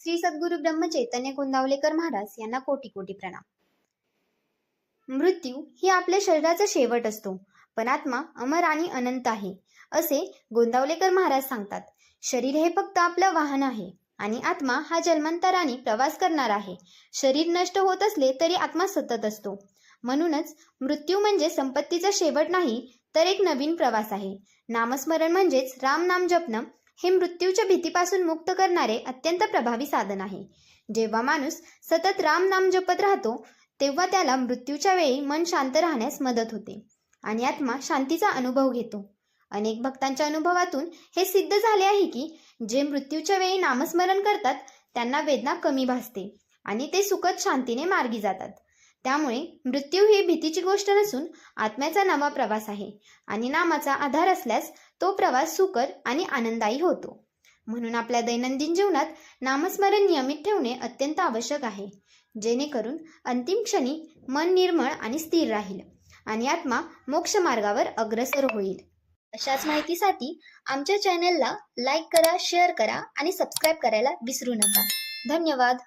श्री सद्गुरु ब्रह्मचैतन्य गोंदावलेकर महाराज यांना कोटी कोटी प्रणाम। मृत्यू ही आपल्या शरीराचा शेवट असतो, पण आत्मा अमर आणि अनंत आहे, असे गोंदावलेकर महाराज सांगतात। शरीर हे फक्त आपलं वाहन आहे आणि आत्मा हा जन्मांतराने प्रवास करणार आहे। शरीर नष्ट होत असले तरी आत्मा सतत असतो। म्हणूनच मृत्यू म्हणजे संपत्तीचा शेवट नाही, तर एक नवीन प्रवास आहे। नामस्मरण म्हणजेच राम नाम जपणं हे मृत्यूच्या भीतीपासून मुक्त करणारे अत्यंत प्रभावी साधन आहे। जेव्हा माणूस सतत राम नाम जपत राहतो, तेव्हा त्याला मृत्यूच्या वेळी मन शांत राहण्यास मदत होते आणि आत्मा शांतीचा अनुभव घेतो। अनेक भक्तांच्या अनुभवातून हे सिद्ध झाले आहे की जे मृत्यूच्या वेळी नामस्मरण करतात त्यांना वेदना कमी भासते आणि ते सुखद शांतीने मार्गी जातात। त्यामुळे मृत्यू ही भीतीची गोष्ट नसून आत्म्याचा नवा प्रवास आहे आणि नामाचा आधार असल्यास तो प्रवास सुकर आणि आनंददायी होतो। म्हणून आपल्या दैनंदिन जीवनात नामस्मरण नियमित ठेवणे अत्यंत आवश्यक आहे, जेणेकरून अंतिम क्षणी मन निर्मळ आणि स्थिर राहील आणि आत्मा मोक्ष मार्गावर अग्रसर होईल। अशाच माहितीसाठी आमच्या चॅनलला लाईक करा, शेअर करा आणि सबस्क्राईब करायला विसरू नका। धन्यवाद।